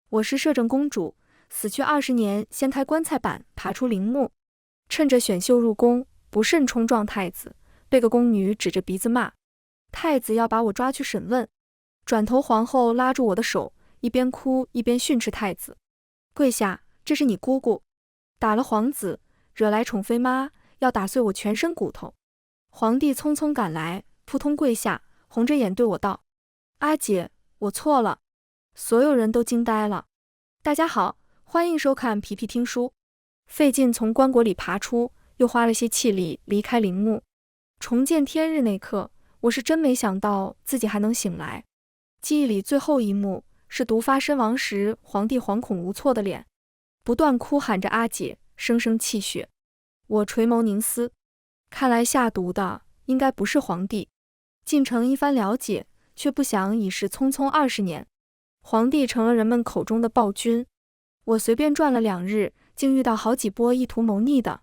我是摄政公主，死去20年，掀开棺材板，爬出陵墓，趁着选秀入宫，不慎冲撞太子，被个宫女指着鼻子骂。太子要把我抓去审问，转头皇后拉住我的手，一边哭一边训斥太子：跪下，这是你姑姑，打了皇子，惹来宠妃妈，要打碎我全身骨头。皇帝匆匆赶来，扑通跪下，红着眼对我道：阿姐，我错了。所有人都惊呆了。大家好，欢迎收看皮皮听书。费劲从棺椁里爬出，又花了些气力离开陵墓。重见天日那刻，我是真没想到自己还能醒来。记忆里最后一幕是毒发身亡时，皇帝惶恐无措的脸，不断哭喊着阿姐，声声泣血。我垂眸凝思，看来下毒的应该不是皇帝。进城一番了解，却不想已是匆匆20年。皇帝成了人们口中的暴君，我随便转了2日，竟遇到好几波意图谋逆的，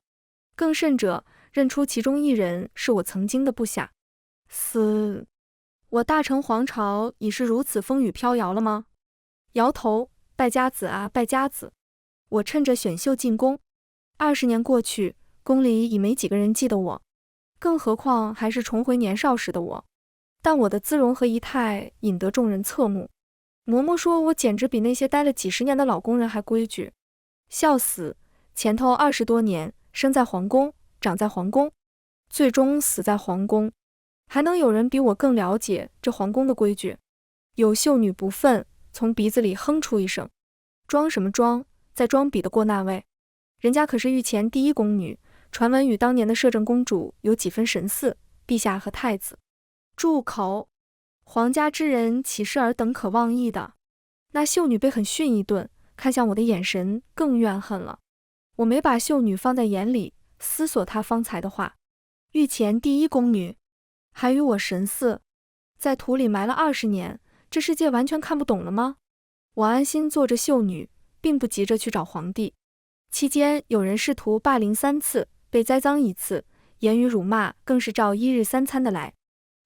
更甚者，认出其中一人是我曾经的部下。我大成皇朝已是如此风雨飘摇了吗？摇头，败家子啊，败家子！我趁着选秀进宫，20年过去，宫里已没几个人记得我，更何况还是重回年少时的我。但我的姿容和仪态引得众人侧目。嬷嬷说我简直比那些待了几十年的老工人还规矩。笑死，前头20多年，生在皇宫，长在皇宫，最终死在皇宫，还能有人比我更了解这皇宫的规矩？有秀女不忿，从鼻子里哼出一声：装什么装，再装比得过那位？人家可是御前第一宫女，传闻与当年的摄政公主有几分神似，陛下和太子。住口！皇家之人岂是尔等可妄议的？那秀女被狠训一顿，看向我的眼神更怨恨了。我没把秀女放在眼里，思索她方才的话。御前第一宫女，还与我神似，在土里埋了20年，这世界完全看不懂了吗？我安心做着秀女，并不急着去找皇帝。期间有人试图霸凌3次，被栽赃1次，言语辱骂更是照1日3餐的来。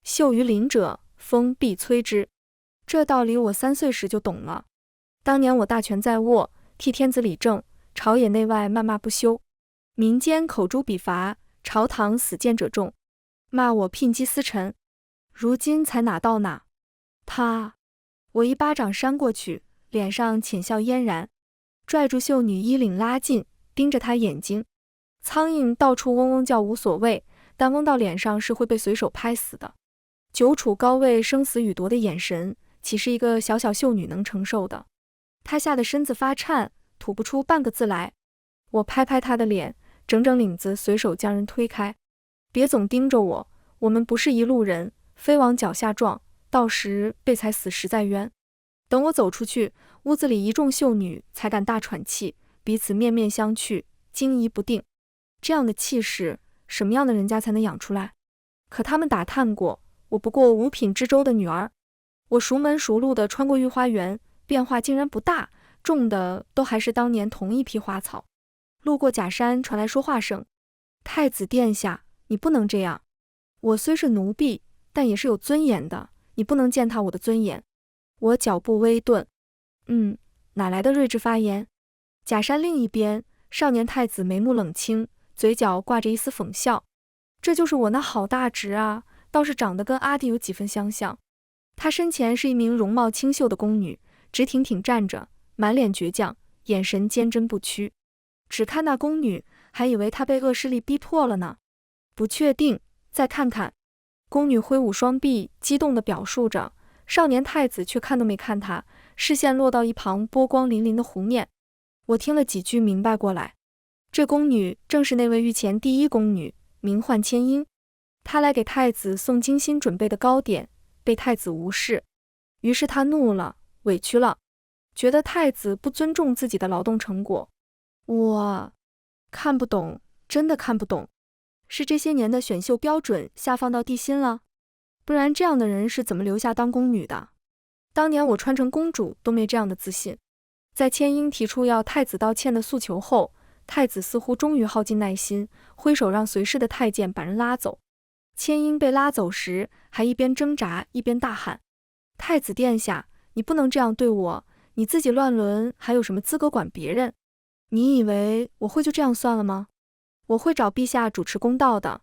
秀于邻者，风必摧之。这道理我3岁时就懂了。当年我大权在握，替天子理政，朝野内外谩骂不休，民间口诛笔伐，朝堂死谏者众，骂我牝鸡司晨。如今才哪到哪？啪！我一巴掌扇过去，脸上浅笑嫣然，拽住秀女衣领拉近，盯着她眼睛。苍蝇到处嗡嗡叫无所谓，但嗡到脸上是会被随手拍死的。久处高位生死予夺的眼神，岂是一个小小秀女能承受的？她吓得身子发颤，吐不出半个字来。我拍拍她的脸，整整领子，随手将人推开。别总盯着我，我们不是一路人，非往脚下撞，到时被踩死实在冤。等我走出去，屋子里一众秀女才敢大喘气，彼此面面相觑，惊疑不定。这样的气势，什么样的人家才能养出来？可他们打探过，我不过5品知州的女儿。我熟门熟路地穿过御花园，变化竟然不大，种的都还是当年同一批花草。路过假山，传来说话声：太子殿下，你不能这样。我虽是奴婢，但也是有尊严的，你不能践踏我的尊严。我脚步微顿，哪来的睿智发言？假山另一边，少年太子眉目冷清，嘴角挂着一丝讽笑。这就是我那好大侄啊，倒是长得跟阿弟有几分相像。她身前是一名容貌清秀的宫女，直挺挺站着，满脸倔强，眼神坚贞不屈。只看那宫女，还以为她被恶势力逼迫了呢。不确定，再看看。宫女挥舞双臂，激动地表述着，少年太子却看都没看她，视线落到一旁波光粼粼的湖面。我听了几句明白过来，这宫女正是那位御前第一宫女，名唤千英。她来给太子送精心准备的糕点，被太子无视，于是她怒了，委屈了，觉得太子不尊重自己的劳动成果。我看不懂，真的看不懂，是这些年的选秀标准下放到地心了？不然这样的人是怎么留下当宫女的？当年我穿成公主都没这样的自信。在千英提出要太子道歉的诉求后，太子似乎终于耗尽耐心，挥手让随侍的太监把人拉走。千英被拉走时，还一边挣扎一边大喊：太子殿下，你不能这样对我，你自己乱伦，还有什么资格管别人？你以为我会就这样算了吗？我会找陛下主持公道的。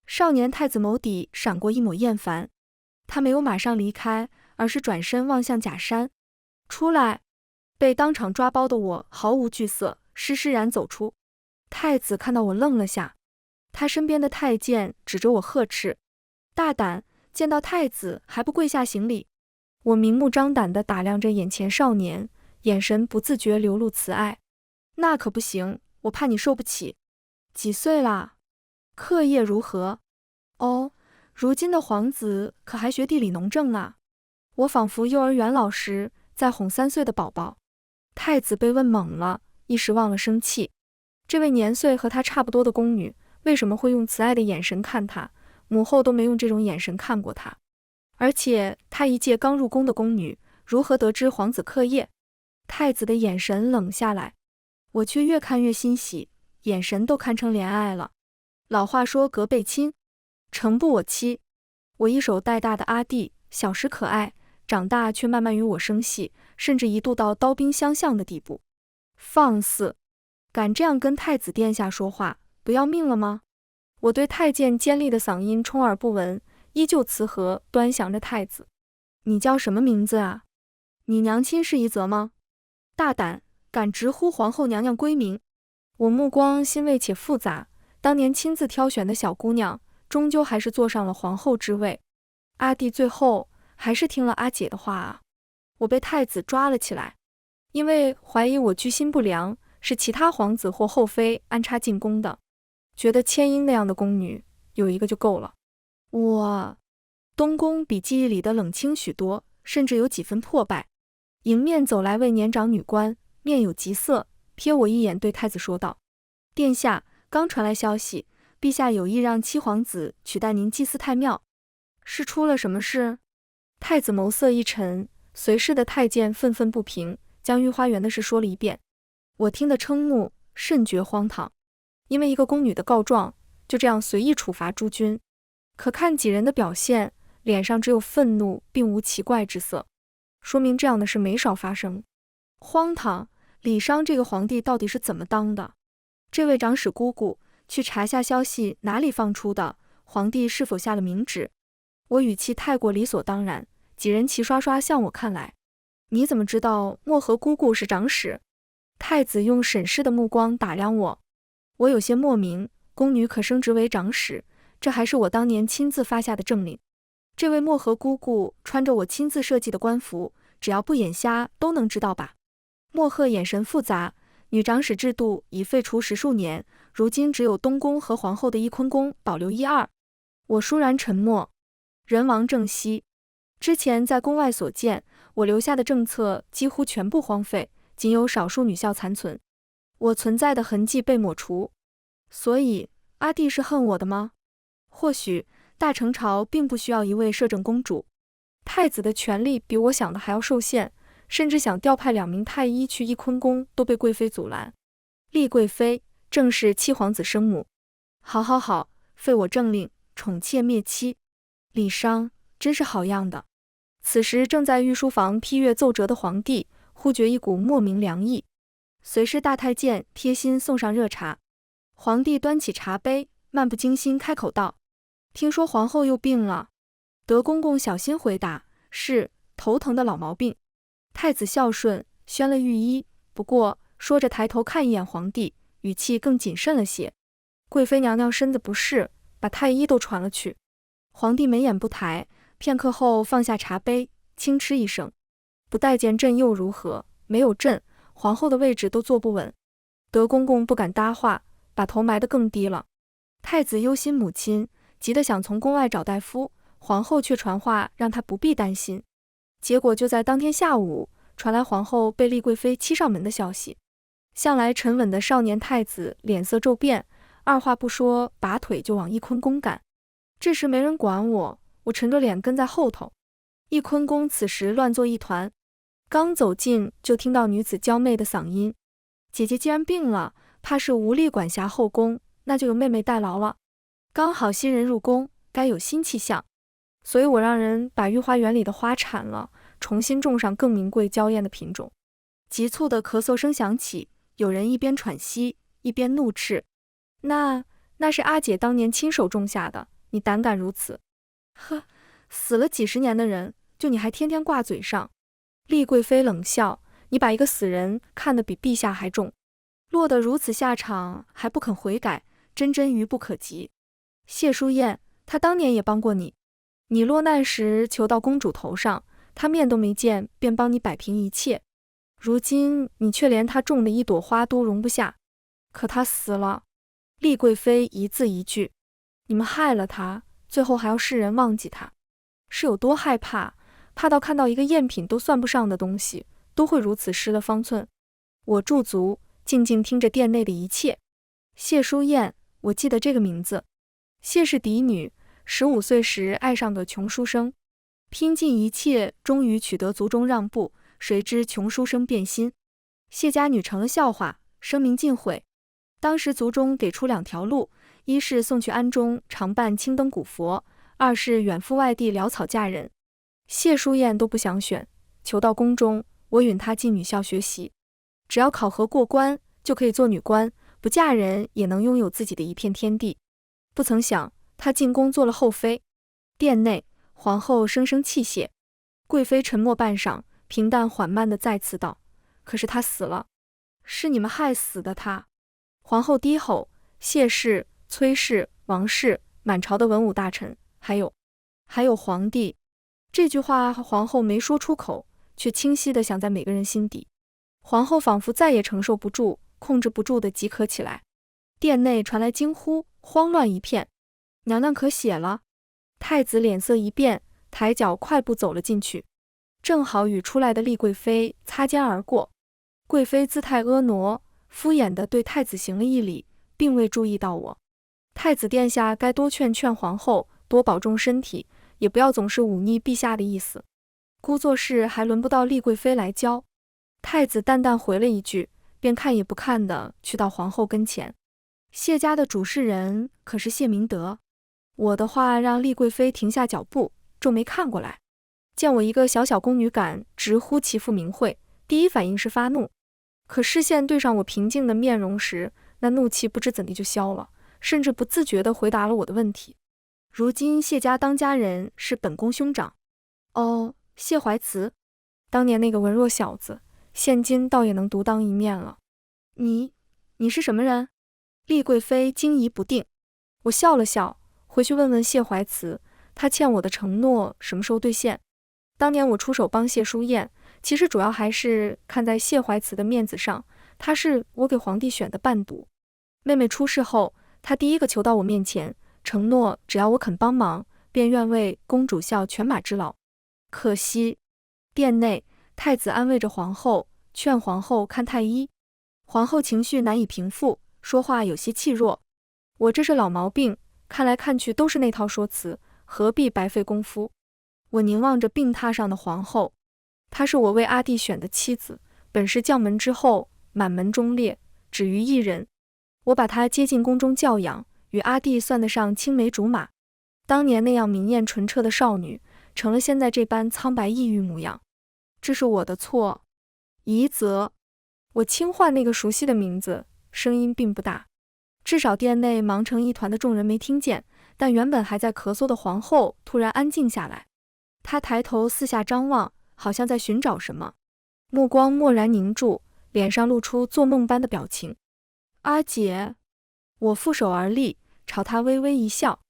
少年太子眸底闪过一抹厌烦，他没有马上离开，而是转身望向假山。出来！被当场抓包的我毫无惧色，施施然走出。太子看到我愣了下，他身边的太监指着我呵斥：大胆，见到太子还不跪下行礼！我明目张胆地打量着眼前少年，眼神不自觉流露慈爱。那可不行，我怕你受不起。几岁啦？课业如何？哦，如今的皇子可还学地理农政啊。我仿佛幼儿园老师在哄3岁的宝宝。太子被问懵了，一时忘了生气。这位年岁和他差不多的宫女，为什么会用慈爱的眼神看他？母后都没用这种眼神看过他。而且她一介刚入宫的宫女，如何得知皇子课业？太子的眼神冷下来，我却越看越欣喜，眼神都看成怜爱了。老话说隔辈亲，诚不我欺。我一手带大的阿弟，小时可爱，长大却慢慢与我生系，甚至一度到刀兵相向的地步。放肆！敢这样跟太子殿下说话，不要命了吗？我对太监尖利的嗓音充耳不闻，依旧慈和端详着太子。你叫什么名字啊？你娘亲是宜泽吗？大胆，敢直呼皇后娘娘闺名！我目光欣慰且复杂，当年亲自挑选的小姑娘，终究还是坐上了皇后之位。阿弟最后还是听了阿姐的话啊！我被太子抓了起来，因为怀疑我居心不良，是其他皇子或后妃安插进宫的，觉得千英那样的宫女有一个就够了。东宫比记忆里的冷清许多，甚至有几分破败。迎面走来位年长女官，面有急色，瞥我一眼，对太子说道：殿下，刚传来消息，陛下有意让七皇子取代您祭祀太庙，是出了什么事？太子眸色一沉，随侍的太监愤愤不平，将御花园的事说了一遍。我听得瞠目，甚觉荒唐。因为一个宫女的告状，就这样随意处罚诸君。可看几人的表现，脸上只有愤怒，并无奇怪之色，说明这样的事没少发生。荒唐！李商这个皇帝到底是怎么当的？这位长史姑姑，去查下消息哪里放出的，皇帝是否下了明旨？我语气太过理所当然，几人齐刷刷向我看来。你怎么知道漠河姑姑是长史？太子用审视的目光打量我，我有些莫名，宫女可升职为长史，这还是我当年亲自发下的政令。这位漠河姑姑穿着我亲自设计的官服，只要不眼瞎都能知道吧？漠河眼神复杂，女长史制度已废除10数年，如今只有东宫和皇后的翊坤宫保留1、2。我倏然沉默。人亡政息，之前在宫外所见，我留下的政策几乎全部荒废，仅有少数女校残存，我存在的痕迹被抹除。所以阿弟是恨我的吗？或许大成朝并不需要一位摄政公主，太子的权力比我想的还要受限，甚至想调派2名太医去翊坤宫都被贵妃阻拦。丽贵妃正是七皇子生母。好，废我政令，宠妾灭妻。李商真是好样的。此时正在御书房批阅奏折的皇帝忽觉一股莫名凉意，随侍大太监贴心送上热茶。皇帝端起茶杯，漫不经心开口道：听说皇后又病了。德公公小心回答：是，头疼的老毛病。太子孝顺，宣了御医，不过说着抬头看一眼皇帝，语气更谨慎了些。贵妃娘娘身子不适，把太医都传了去。皇帝眉眼不抬，片刻后放下茶杯，轻嗤一声：不待见朕又如何？没有朕，皇后的位置都坐不稳。德公公不敢搭话，把头埋得更低了。太子忧心母亲，急得想从宫外找大夫，皇后却传话让他不必担心。结果就在当天下午，传来皇后被丽贵妃欺上门的消息。向来沉稳的少年太子脸色骤变，二话不说，拔腿就往翊坤宫赶。这时没人管我，我沉着脸跟在后头。翊坤宫此时乱作一团，刚走近就听到女子娇媚的嗓音：姐姐既然病了，怕是无力管辖后宫，那就由妹妹代劳了。刚好新人入宫，该有新气象，所以我让人把御花园里的花铲了，重新种上更名贵娇艳的品种。急促的咳嗽声响起，有人一边喘息，一边怒斥：那是阿姐当年亲手种下的，你胆敢如此？呵，死了几十年的人，就你还天天挂嘴上。厉贵妃冷笑：你把一个死人看得比陛下还重，落得如此下场还不肯悔改，真愚不可及。谢淑燕，她当年也帮过你，你落难时求到公主头上，她面都没见，便帮你摆平一切。如今你却连她种的一朵花都容不下，可她死了。厉贵妃一字一句：你们害了她，最后还要世人忘记她，是有多害怕？怕到看到一个赝品都算不上的东西，都会如此失了方寸。我驻足，静静听着殿内的一切。谢淑燕，我记得这个名字。谢氏嫡女，15岁时爱上个穷书生，拼尽一切，终于取得族中让步，谁知穷书生变心，谢家女成了笑话，声名尽毁。当时族中给出2条路，一是送去庵中常伴青灯古佛，二是远赴外地潦草嫁人。谢淑燕都不想选，求到宫中，我允她进女校学习，只要考核过关，就可以做女官，不嫁人也能拥有自己的一片天地。不曾想，她进宫做了后妃。殿内，皇后声声泣谢。贵妃沉默半晌，平淡缓慢地再次道：可是她死了，是你们害死的她。皇后低吼：谢氏、崔氏、王氏，满朝的文武大臣，还有皇帝。这句话皇后没说出口，却清晰地响在每个人心底。皇后仿佛再也承受不住，控制不住地急咳起来。殿内传来惊呼，慌乱一片。娘娘咳血了。太子脸色一变，抬脚快步走了进去，正好与出来的厉贵妃擦肩而过。贵妃姿态婀娜，敷衍地对太子行了一礼，并未注意到我。太子殿下该多劝劝皇后，多保重身体，也不要总是忤逆陛下的意思。姑做事还轮不到厉贵妃来教。太子淡淡回了一句，便看也不看地去到皇后跟前。谢家的主事人可是谢明德。我的话让厉贵妃停下脚步，皱眉看过来，见我一个小小宫女敢直呼其父名讳，第一反应是发怒，可视线对上我平静的面容时，那怒气不知怎地就消了，甚至不自觉地回答了我的问题。如今谢家当家人是本宫兄长。哦，谢怀慈，当年那个文弱小子，现今倒也能独当一面了。你是什么人？厉贵妃惊疑不定。我笑了笑，回去问问谢怀慈，他欠我的承诺什么时候兑现？当年我出手帮谢淑燕，其实主要还是看在谢怀慈的面子上，他是我给皇帝选的伴读。妹妹出事后，他第一个求到我面前，承诺只要我肯帮忙，便愿为公主效犬马之劳。可惜，殿内太子安慰着皇后，劝皇后看太医。皇后情绪难以平复，说话有些气弱。我这是老毛病，看来看去都是那套说辞，何必白费功夫？我凝望着病榻上的皇后，她是我为阿弟选的妻子，本是将门之后，满门忠烈，只于一人。我把她接进宫中教养，与阿弟算得上青梅竹马。当年那样明艳纯澈的少女，成了现在这般苍白抑郁模样，这是我的错。宜泽，我轻唤那个熟悉的名字，声音并不大，至少殿内忙成一团的众人没听见，但原本还在咳嗽的皇后突然安静下来。她抬头四下张望，好像在寻找什么，目光蓦然凝住，脸上露出做梦般的表情。阿姐，我负手而立，朝她微微一笑。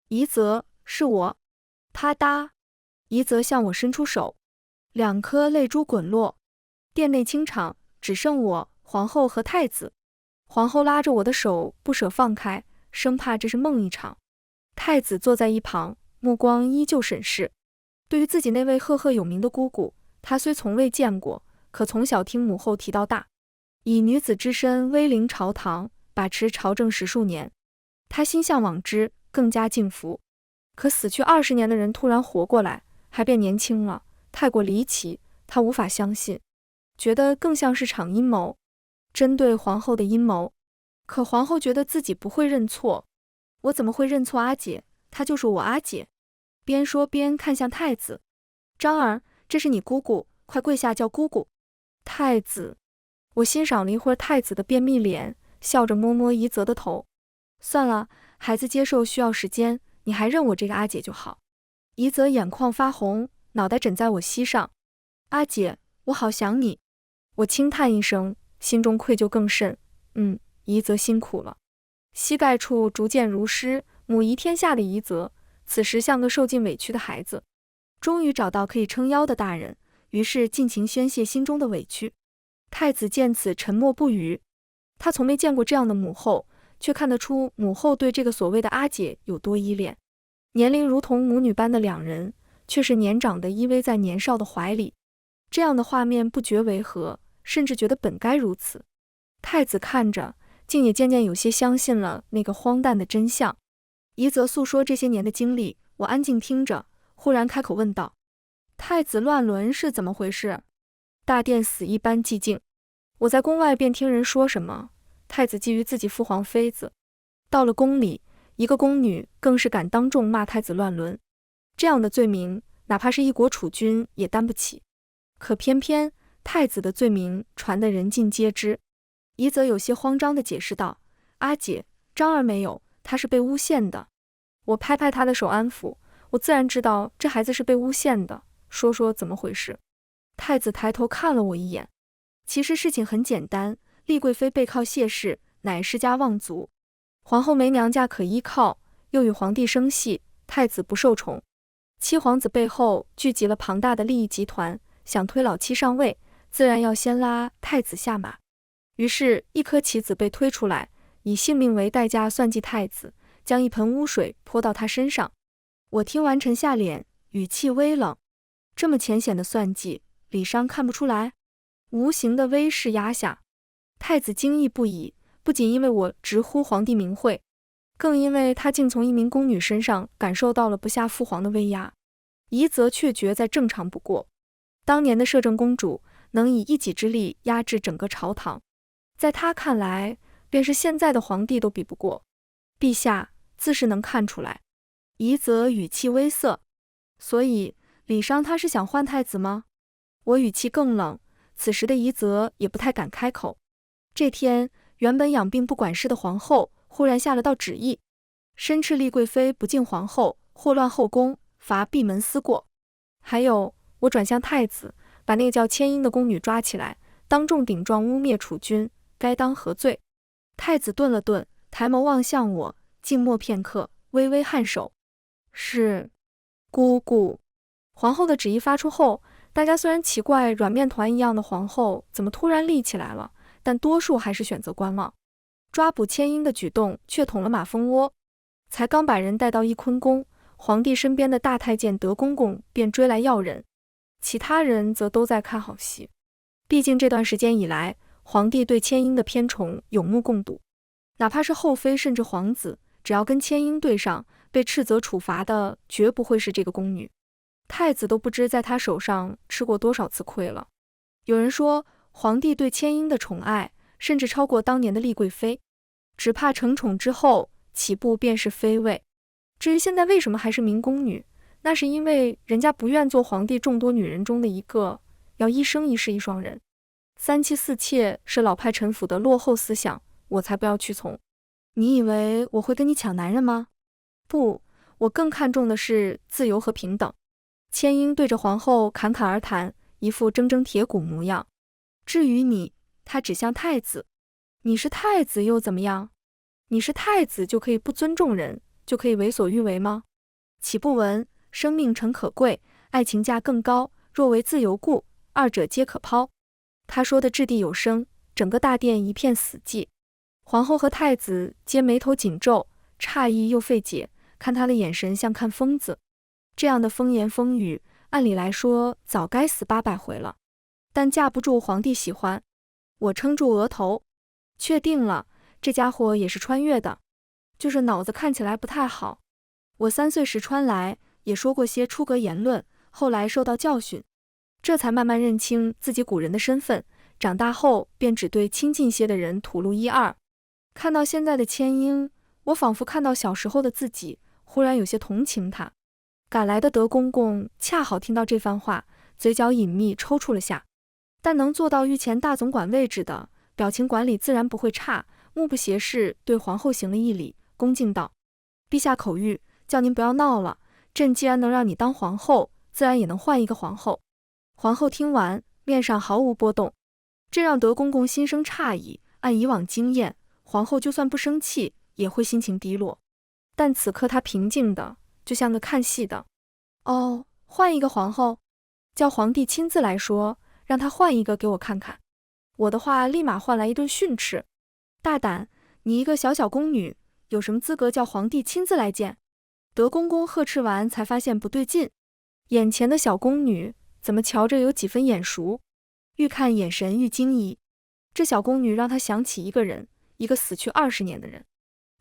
宜泽，是我。啪嗒，宜泽向我伸出手，2颗泪珠滚落。殿内清场，只剩我、皇后和太子。皇后拉着我的手不舍放开，生怕这是梦一场。太子坐在一旁，目光依旧审视。对于自己那位赫赫有名的姑姑，他虽从未见过，可从小听母后提到大，以女子之身威临朝堂，把持朝政10数年，他心向往之，更加敬服。可死去20年的人突然活过来，还变年轻了，太过离奇，他无法相信，觉得更像是场阴谋，针对皇后的阴谋。可皇后觉得自己不会认错。我怎么会认错阿姐？她就是我阿姐。边说边看向太子。张儿，这是你姑姑，快跪下叫姑姑。太子。我欣赏了一会儿太子的便秘脸，笑着摸摸宜泽的头。算了，孩子接受需要时间，你还认我这个阿姐就好。宜泽眼眶发红，脑袋枕在我膝上。阿姐，我好想你。我轻叹一声，心中愧疚更甚。宜泽辛苦了。膝盖处逐渐如湿，母仪天下的宜泽，此时像个受尽委屈的孩子，终于找到可以撑腰的大人，于是尽情宣泄心中的委屈。太子见此沉默不语，他从没见过这样的母后，却看得出母后对这个所谓的阿姐有多依恋。年龄如同母女般的两人，却是年长的依偎在年少的怀里，这样的画面不觉违和，甚至觉得本该如此。太子看着，竟也渐渐有些相信了那个荒诞的真相。宜泽诉说这些年的经历，我安静听着，忽然开口问道：太子乱伦是怎么回事？大殿死一般寂静，我在宫外便听人说什么太子觊觎自己父皇妃子，到了宫里，一个宫女更是敢当众骂太子乱伦，这样的罪名，哪怕是一国储君也担不起。可偏偏太子的罪名传得人尽皆知。宜泽有些慌张地解释道：阿姐，张儿没有，她是被诬陷的。我拍拍她的手安抚，我自然知道这孩子是被诬陷的，说说怎么回事。太子抬头看了我一眼。其实事情很简单，丽贵妃背靠谢氏，乃世家望族，皇后没娘家可依靠，又与皇帝生隙，太子不受宠。七皇子背后聚集了庞大的利益集团，想推老七上位，自然要先拉太子下马。于是，一颗棋子被推出来，以性命为代价算计太子，将一盆污水泼到他身上。我听完沉下脸，语气微冷。这么浅显的算计，李商看不出来？无形的威势压下，太子惊异不已，不仅因为我直呼皇帝名讳，更因为他竟从一名宫女身上感受到了不下父皇的威压。宜则却觉再正常不过，当年的摄政公主能以一己之力压制整个朝堂，在他看来，便是现在的皇帝都比不过。陛下自是能看出来。宜则语气微涩，所以李商他是想换太子吗？我语气更冷。此时的宜则也不太敢开口。这天，原本养病不管事的皇后忽然下了道旨意，申斥丽贵妃不敬皇后，祸乱后宫，罚闭门思过。还有，我转向太子，把那个叫千英的宫女抓起来，当众顶撞污蔑储君，该当何罪？太子顿了顿，抬眸望向我，静默片刻，微微颔首。是，姑姑。皇后的旨意发出后，大家虽然奇怪软面团一样的皇后怎么突然立起来了，但多数还是选择观望。抓捕千英的举动却捅了马蜂窝。才刚把人带到翊坤宫，皇帝身边的大太监德公公便追来要人，其他人则都在看好戏。毕竟这段时间以来，皇帝对千英的偏宠有目共睹，哪怕是后妃甚至皇子，只要跟千英对上，被斥责处罚的绝不会是这个宫女。太子都不知在他手上吃过多少次亏了。有人说，皇帝对千英的宠爱甚至超过当年的丽贵妃，只怕承宠之后起步便是妃位。至于现在为什么还是名宫女，那是因为人家不愿做皇帝众多女人中的一个，要一生一世一双人。三妻四妾是老派臣服的落后思想，我才不要屈从。你以为我会跟你抢男人吗？不，我更看重的是自由和平等。千英对着皇后侃侃而谈，一副铮铮铁骨模样。至于你，他指向太子，你是太子又怎么样？你是太子就可以不尊重人，就可以为所欲为吗？岂不闻生命诚可贵，爱情价更高，若为自由故，二者皆可抛。他说的掷地有声，整个大殿一片死寂。皇后和太子皆眉头紧皱，诧异又费解，看他的眼神像看疯子。这样的风言风语，按理来说早该死800回了，但架不住皇帝喜欢。我撑住额头，确定了，这家伙也是穿越的，就是脑子看起来不太好。我3岁时穿来，也说过些出格言论，后来受到教训，这才慢慢认清自己古人的身份，长大后便只对亲近些的人吐露1、2。看到现在的千英，我仿佛看到小时候的自己，忽然有些同情他。赶来的德公公恰好听到这番话，嘴角隐秘抽搐了下。但能做到御前大总管位置的，表情管理自然不会差。目不斜视对皇后行了一礼，恭敬道：“陛下口谕，叫您不要闹了。朕既然能让你当皇后，自然也能换一个皇后。”皇后听完，面上毫无波动，这让德公公心生诧异。按以往经验，皇后就算不生气，也会心情低落，但此刻她平静的，就像个看戏的。哦，换一个皇后？叫皇帝亲自来说，让他换一个给我看看。我的话立马换来一顿训斥。大胆，你一个小小宫女，有什么资格叫皇帝亲自来见？德公公呵斥完，才发现不对劲，眼前的小宫女怎么瞧着有几分眼熟，愈看眼神愈惊疑。这小宫女让他想起一个人，一个死去20年的人。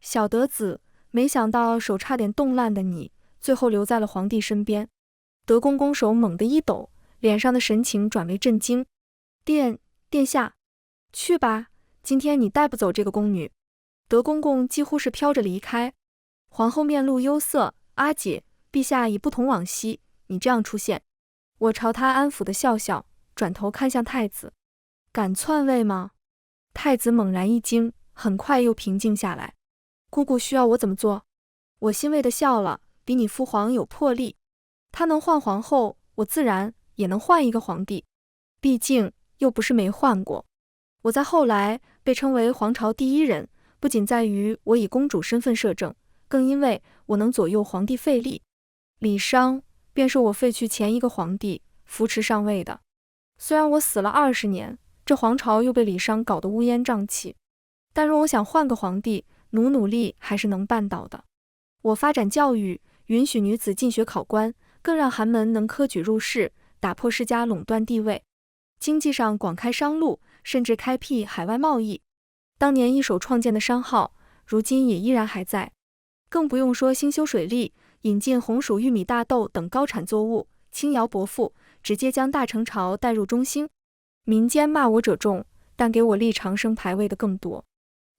小德子，没想到手差点冻烂的你，最后留在了皇帝身边。德公公手猛地一抖，脸上的神情转为震惊。殿下，去吧，今天你带不走这个宫女。德公公几乎是飘着离开。皇后面露忧色，阿姐，陛下已不同往昔，你这样出现。我朝他安抚的笑笑，转头看向太子，敢篡位吗？太子猛然一惊，很快又平静下来。姑姑需要我怎么做？我欣慰地笑了，比你父皇有魄力。他能换皇后，我自然也能换一个皇帝，毕竟又不是没换过。我在后来被称为皇朝第一人，不仅在于我以公主身份摄政，更因为我能左右皇帝废立。李商便是我废去前一个皇帝，扶持上位的。虽然我死了20年，这皇朝又被李商搞得乌烟瘴气，但若我想换个皇帝，努力还是能办到的。我发展教育，允许女子进学考官，更让寒门能科举入仕，打破世家垄断地位。经济上广开商路，甚至开辟海外贸易。当年一手创建的商号，如今也依然还在。更不用说兴修水利，引进红薯、玉米、大豆等高产作物，轻徭薄赋，直接将大成朝带入中兴。民间骂我者众，但给我立长生牌位的更多。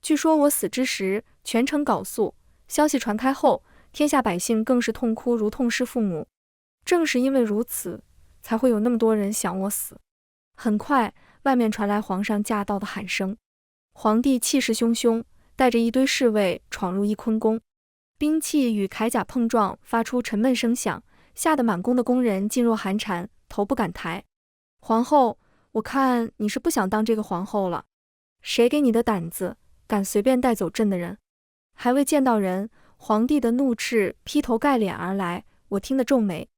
据说我死之时，全城缟素，消息传开后，天下百姓更是痛哭如痛失父母。正是因为如此，才会有那么多人想我死。很快，外面传来皇上驾到的喊声。皇帝气势汹汹，带着一堆侍卫闯入翊坤宫，兵器与铠甲碰撞，发出沉闷声响，吓得满宫的宫人噤若寒蝉，头不敢抬。皇后，我看你是不想当这个皇后了。谁给你的胆子，敢随便带走朕的人？还未见到人，皇帝的怒斥劈头盖脸而来，我听得皱眉。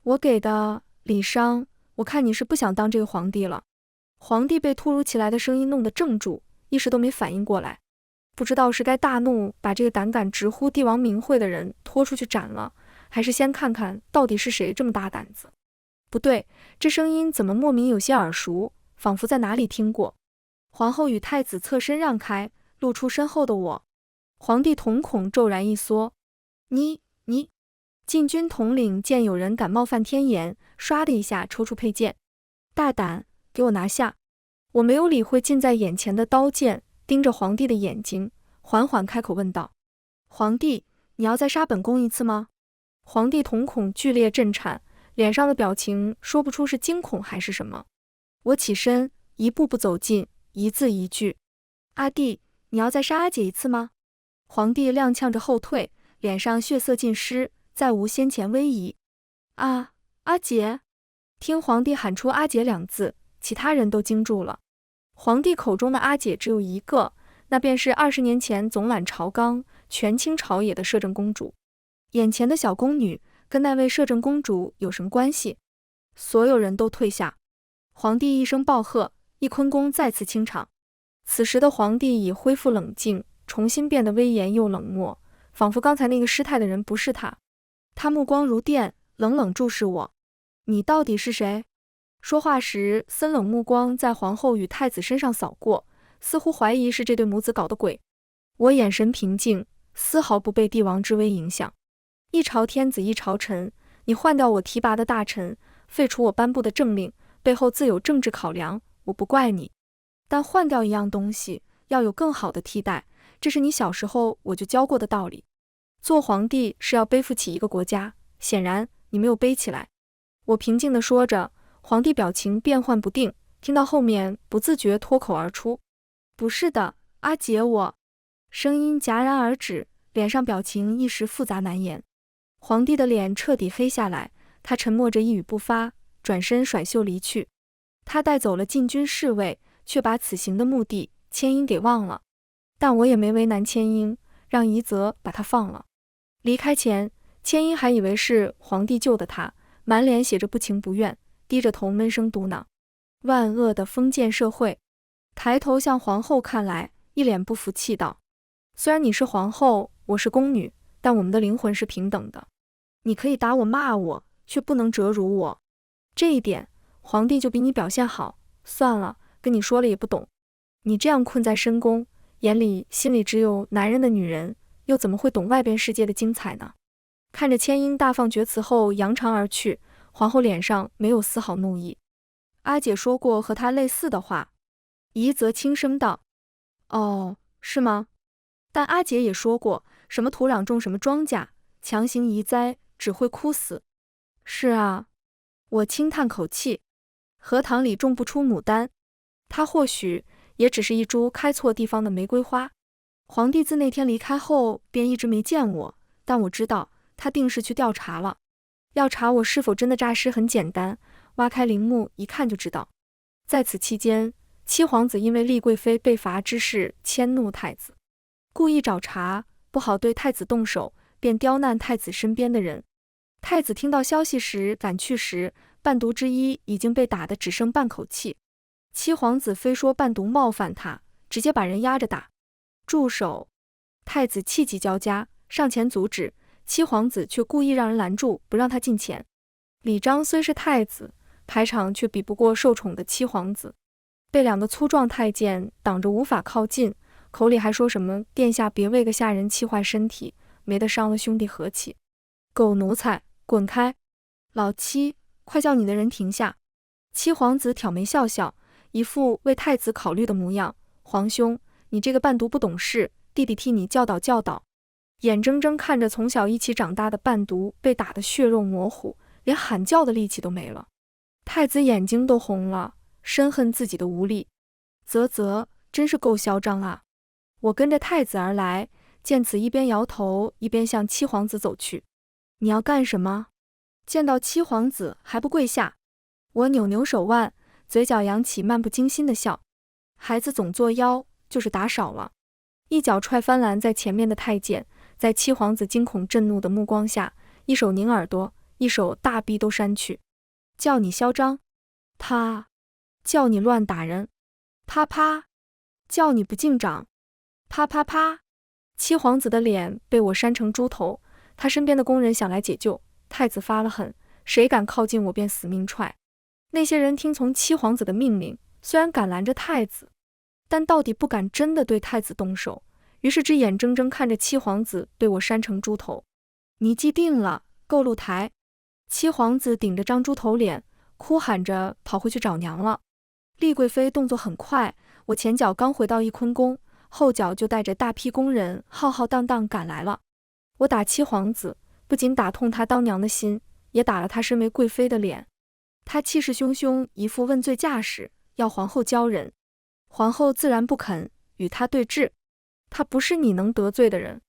我给的，李商，我看你是不想当这个皇帝了。皇帝被突如其来的声音弄得怔住，一时都没反应过来，不知道是该大怒把这个胆敢直呼帝王名讳的人拖出去斩了，还是先看看到底是谁这么大胆子。不对，这声音怎么莫名有些耳熟，仿佛在哪里听过。皇后与太子侧身让开，露出身后的我。皇帝瞳孔骤然一缩，你禁军统领见有人敢冒犯天颜，唰的一下抽出佩剑，大胆，给我拿下！我没有理会近在眼前的刀剑，盯着皇帝的眼睛，缓缓开口问道：皇帝，你要再杀本宫一次吗？皇帝瞳孔剧烈震颤，脸上的表情说不出是惊恐还是什么。我起身，一步步走近，一字一句：阿弟，你要再杀阿姐一次吗？皇帝踉跄着后退，脸上血色尽失，再无先前威仪。阿姐！听皇帝喊出阿姐2字，其他人都惊住了。皇帝口中的阿姐只有一个，那便是20年前总揽朝纲、权倾朝野的摄政公主。眼前的小宫女跟那位摄政公主有什么关系？所有人都退下。皇帝一声暴喝，翊坤宫再次清场。此时的皇帝已恢复冷静，重新变得威严又冷漠，仿佛刚才那个失态的人不是他。他目光如电，冷冷注视我。你到底是谁？说话时，森冷目光在皇后与太子身上扫过，似乎怀疑是这对母子搞的鬼。我眼神平静，丝毫不被帝王之威影响。一朝天子一朝臣，你换掉我提拔的大臣，废除我颁布的政令，背后自有政治考量，我不怪你。但换掉一样东西，要有更好的替代，这是你小时候我就教过的道理。做皇帝是要背负起一个国家，显然你没有背起来。我平静地说着，皇帝表情变幻不定，听到后面不自觉脱口而出：“不是的，阿姐我。”声音戛然而止，脸上表情一时复杂难言。皇帝的脸彻底黑下来，他沉默着一语不发，转身甩袖离去。他带走了禁军侍卫，却把此行的目的千英给忘了。但我也没为难千英，让宜泽把他放了。离开前，千英还以为是皇帝救的他，满脸写着不情不愿，低着头闷声嘟囔：“万恶的封建社会！”抬头向皇后看来，一脸不服气道：“虽然你是皇后，我是宫女，但我们的灵魂是平等的。你可以打我骂我，却不能折辱我。这一点，皇帝就比你表现好。算了，跟你说了也不懂。你这样困在深宫，眼里心里只有男人的女人，又怎么会懂外边世界的精彩呢？”看着千英大放厥词后扬长而去，皇后脸上没有丝毫怒意。阿姐说过和她类似的话。宜则轻声道：“哦，是吗？但阿姐也说过，什么土壤种什么庄稼，强行移栽只会枯死。”是啊，我轻叹口气，荷塘里种不出牡丹，它或许也只是一株开错地方的玫瑰花。皇帝自那天离开后便一直没见我，但我知道他定是去调查了。要查我是否真的诈尸很简单，挖开陵墓一看就知道。在此期间，七皇子因为丽贵妃被罚之事迁怒太子，故意找茬，不好对太子动手，便刁难太子身边的人。太子听到消息时赶去时，伴读之一已经被打得只剩半口气。七皇子非说伴读冒犯他，直接把人压着打。住手！太子气急交加，上前阻止，七皇子却故意让人拦住，不让他近前。李章虽是太子，排场却比不过受宠的七皇子，被两个粗壮太监挡着无法靠近，口里还说什么殿下别为个下人气坏身体，没得伤了兄弟和气。狗奴才，滚开！老七，快叫你的人停下！七皇子挑眉笑笑，一副为太子考虑的模样。皇兄，你这个伴读不懂事，弟弟替你教导教导。眼睁睁看着从小一起长大的伴读被打得血肉模糊，连喊叫的力气都没了。太子眼睛都红了，深恨自己的无力。啧，真是够嚣张啊！我跟着太子而来，见此一边摇头，一边向七皇子走去。你要干什么？见到七皇子还不跪下？我扭扭手腕，嘴角扬起漫不经心的笑。孩子总作妖，就是打少了。一脚踹翻拦在前面的太监，在七皇子惊恐震怒的目光下，一手拧耳朵，一手大臂都扇去。叫你嚣张，啪！叫你乱打人，啪啪！叫你不敬长，啪啪啪！七皇子的脸被我扇成猪头，他身边的工人想来解救，太子发了狠，谁敢靠近我便死命踹。那些人听从七皇子的命令，虽然敢拦着太子，但到底不敢真的对太子动手，于是只眼睁睁看着七皇子被我扇成猪头。你既定了，够露台！七皇子顶着张猪头脸，哭喊着跑回去找娘了。丽贵妃动作很快，我前脚刚回到翊坤宫，后脚就带着大批工人浩浩荡荡赶来了。我打七皇子，不仅打痛他当娘的心，也打了他身为贵妃的脸。他气势汹汹，一副问罪架势，要皇后交人。皇后自然不肯与他对峙，他不是你能得罪的人。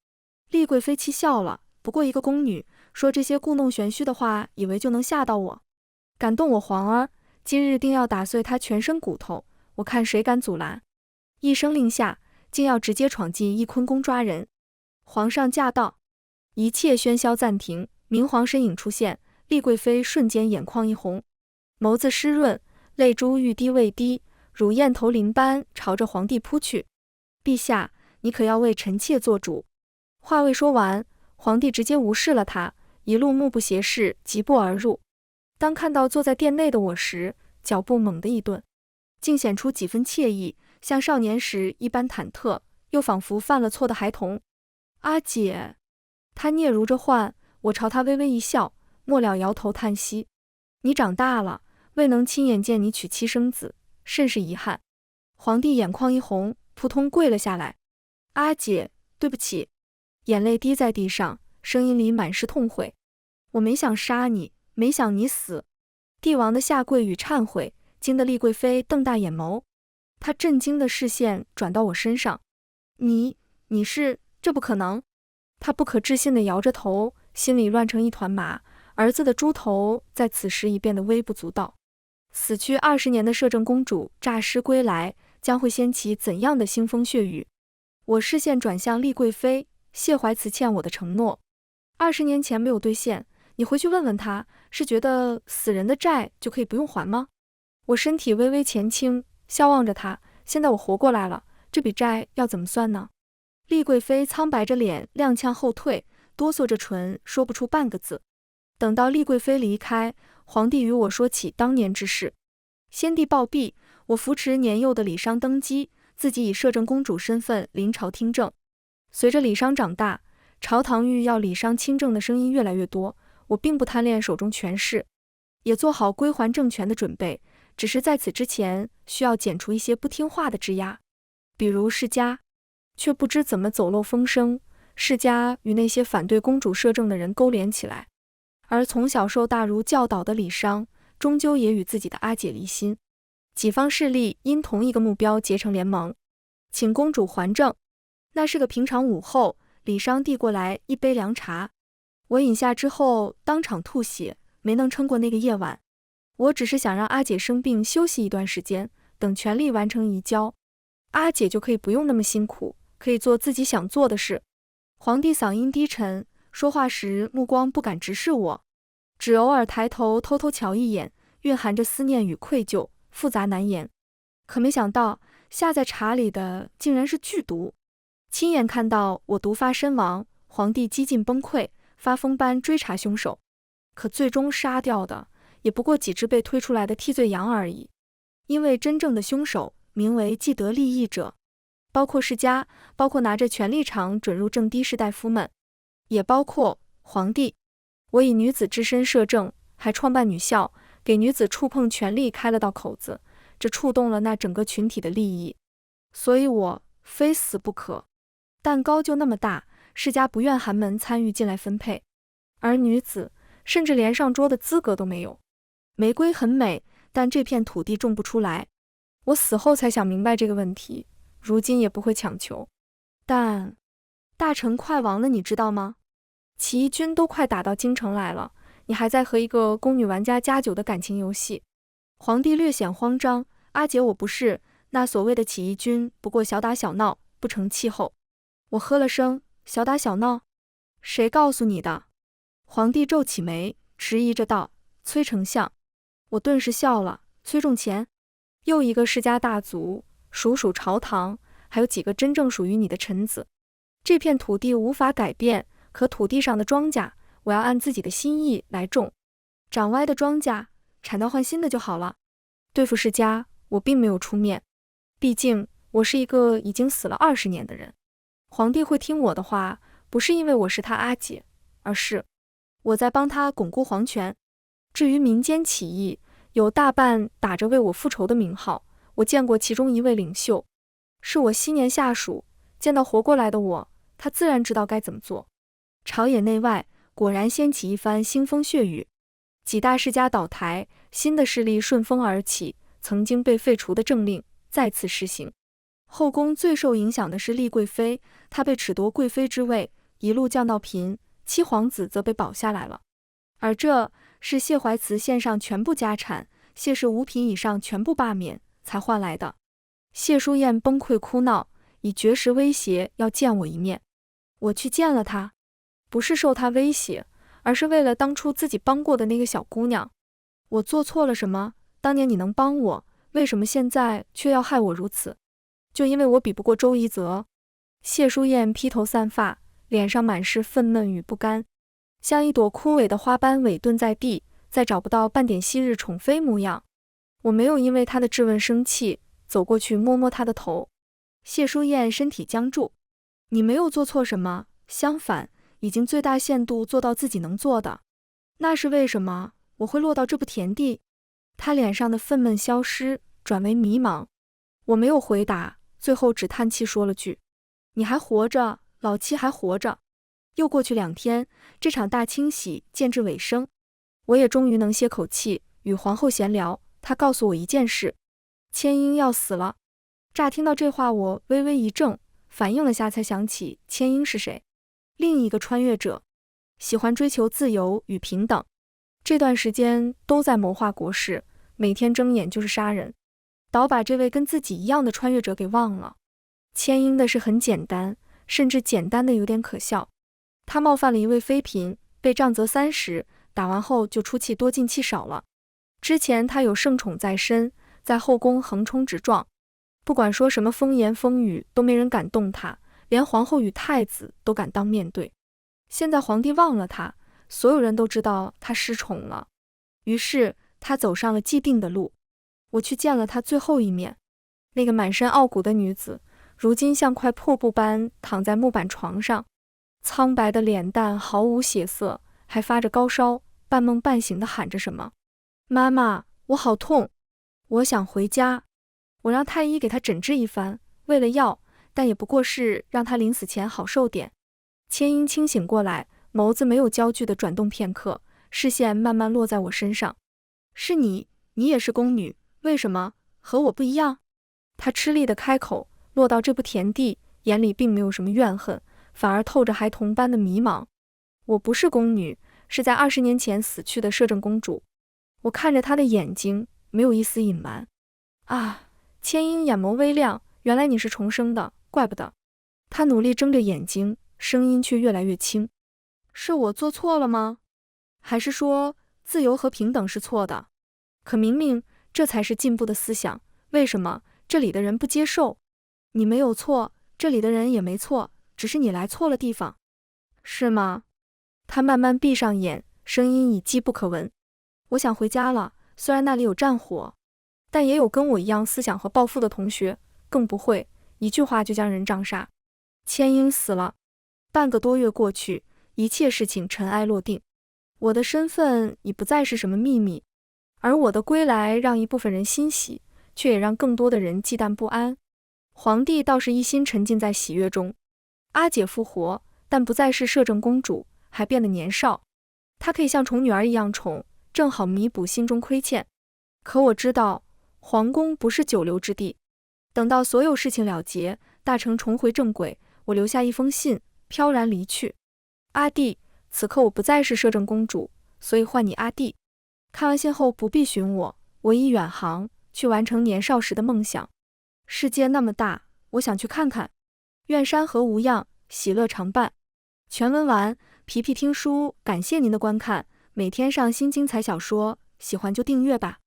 丽贵妃气笑了，不过一个宫女，说这些故弄玄虚的话，以为就能吓到我。敢动我皇儿，今日定要打碎他全身骨头，我看谁敢阻拦。一声令下，竟要直接闯进翊坤宫抓人。皇上驾到！一切喧嚣暂停，明皇身影出现，丽贵妃瞬间眼眶一红，眸子湿润，泪珠欲滴未滴，如燕头鳞般朝着皇帝扑去。陛下，你可要为臣妾做主。话未说完，皇帝直接无视了他，一路目不斜视，疾步而入。当看到坐在殿内的我时，脚步猛地一顿，竟显出几分惬意，像少年时一般忐忑，又仿佛犯了错的孩童。阿姐，他嗫嚅着唤我，朝他微微一笑，末了摇头叹息。你长大了，未能亲眼见你娶妻生子，甚是遗憾。皇帝眼眶一红，扑通跪了下来。阿姐，对不起。眼泪滴在地上，声音里满是痛悔。我没想杀你，没想你死。帝王的下跪与忏悔，惊得厉贵妃瞪大眼眸。她震惊的视线转到我身上。你是，这不可能。她不可置信地摇着头，心里乱成一团麻。儿子的猪头在此时已变得微不足道。死去20年的摄政公主诈尸归来，将会掀起怎样的腥风血雨？我视线转向厉贵妃，谢怀慈欠我的承诺，20年前没有兑现，你回去问问他，是觉得死人的债就可以不用还吗？我身体微微前倾，笑望着他，现在我活过来了，这笔债要怎么算呢？厉贵妃苍白着脸，踉跄后退，哆嗦着唇，说不出半个字。等到厉贵妃离开，皇帝与我说起当年之事。先帝暴毙，我扶持年幼的李商登基，自己以摄政公主身份临朝听政。随着李商长大，朝堂欲要李商亲政的声音越来越多，我并不贪恋手中权势，也做好归还政权的准备，只是在此之前需要剪除一些不听话的枝丫，比如世家。却不知怎么走漏风声，世家与那些反对公主摄政的人勾连起来，而从小受大儒教导的李商，终究也与自己的阿姐离心。几方势力因同一个目标结成联盟，请公主还政。那是个平常午后，李商递过来一杯凉茶，我饮下之后当场吐血，没能撑过那个夜晚。我只是想让阿姐生病休息一段时间，等权力完成移交，阿姐就可以不用那么辛苦，可以做自己想做的事。皇帝嗓音低沉，说话时目光不敢直视我，只偶尔抬头偷偷瞧一眼，蕴含着思念与愧疚，复杂难言。可没想到下在茶里的竟然是剧毒。亲眼看到我毒发身亡，皇帝几近崩溃，发疯般追查凶手，可最终杀掉的也不过几只被推出来的替罪羊而已。因为真正的凶手名为既得利益者，包括世家，包括拿着权力场准入正的士大夫们，也包括皇帝。我以女子之身摄政，还创办女校，给女子触碰权力开了道口子，这触动了那整个群体的利益，所以我非死不可。蛋糕就那么大，世家不愿寒门参与进来分配，而女子甚至连上桌的资格都没有。玫瑰很美，但这片土地种不出来。我死后才想明白这个问题，如今也不会强求。但大臣快亡了，你知道吗？起义军都快打到京城来了，你还在和一个宫女玩家加酒的感情游戏。皇帝略显慌张，阿姐我不是，那所谓的起义军不过小打小闹，不成气候。我喝了声，小打小闹？谁告诉你的？皇帝皱起眉，迟疑着道，崔丞相。我顿时笑了，崔仲乾，又一个世家大族，属朝堂，还有几个真正属于你的臣子。这片土地无法改变，可土地上的庄稼，我要按自己的心意来种。长歪的庄稼，铲掉换新的就好了。对付世家，我并没有出面，毕竟我是一个已经死了20年的人。皇帝会听我的话，不是因为我是他阿姐，而是我在帮他巩固皇权。至于民间起义，有大半打着为我复仇的名号，我见过其中一位领袖，是我昔年下属，见到活过来的我，他自然知道该怎么做。朝野内外果然掀起一番腥风血雨，几大世家倒台，新的势力顺风而起，曾经被废除的政令再次施行。后宫最受影响的是厉贵妃，她被褫夺贵妃之位，一路降到嫔，七皇子则被保下来了。而这是谢怀慈献上全部家产，谢氏5品以上全部罢免才换来的。谢淑燕崩溃哭闹，以绝食威胁要见我一面。我去见了她，不是受她威胁，而是为了当初自己帮过的那个小姑娘。我做错了什么？当年你能帮我，为什么现在却要害我如此？就因为我比不过周宜泽。谢淑燕披头散发，脸上满是愤懑与不甘，像一朵枯萎的花般萎顿在地，再找不到半点昔日宠妃模样。我没有因为她的质问生气，走过去摸摸她的头。谢淑燕身体僵住。你没有做错什么，相反，已经最大限度做到自己能做的。那是为什么我会落到这步田地？她脸上的愤懑消失，转为迷茫。我没有回答，最后只叹气说了句：你还活着，老七还活着。又过去2天，这场大清洗渐至尾声，我也终于能歇口气，与皇后闲聊。他告诉我一件事，千英要死了。乍听到这话，我微微一怔，反应了下才想起千英是谁，另一个穿越者，喜欢追求自由与平等，这段时间都在谋划国事，每天睁眼就是杀人，倒把这位跟自己一样的穿越者给忘了。千英的事很简单，甚至简单的有点可笑。他冒犯了一位妃嫔，被杖责30，打完后就出气多进气少了。之前他有圣宠在身，在后宫横冲直撞，不管说什么风言风语都没人敢动他，连皇后与太子都敢当面对。现在皇帝忘了他，所有人都知道他失宠了，于是他走上了既定的路。我去见了他最后一面，那个满身傲骨的女子，如今像块破布般躺在木板床上，苍白的脸蛋毫无血色，还发着高烧，半梦半醒地喊着什么：妈妈，我好痛，我想回家。我让太医给他诊治一番，喂了药，但也不过是让他临死前好受点。千英清醒过来，眸子没有焦距地转动片刻，视线慢慢落在我身上。是你也是宫女，为什么和我不一样？他吃力地开口，落到这步田地，眼里并没有什么怨恨，反而透着孩童般的迷茫。我不是宫女，是在20年前死去的摄政公主。我看着她的眼睛，没有一丝隐瞒。啊！千英眼眸微亮，原来你是重生的，怪不得。她努力睁着眼睛，声音却越来越轻。是我做错了吗？还是说自由和平等是错的？可明明这才是进步的思想，为什么这里的人不接受？你没有错，这里的人也没错，只是你来错了地方，是吗？他慢慢闭上眼，声音已机不可闻。我想回家了，虽然那里有战火，但也有跟我一样思想和抱负的同学，更不会一句话就将人杖杀。千英死了，半个多月过去，一切事情尘埃落定，我的身份已不再是什么秘密，而我的归来让一部分人欣喜，却也让更多的人忌惮不安。皇帝倒是一心沉浸在喜悦中，阿姐复活，但不再是摄政公主，还变得年少，她可以像宠女儿一样宠，正好弥补心中亏欠。可我知道，皇宫不是久留之地，等到所有事情了结，大成重回正轨，我留下一封信，飘然离去。阿弟，此刻我不再是摄政公主，所以唤你阿弟。看完信后不必寻我，我已远航，去完成年少时的梦想。世界那么大，我想去看看。愿山河无恙，喜乐常伴。全文完，皮皮听书，感谢您的观看，每天上新精彩小说，喜欢就订阅吧。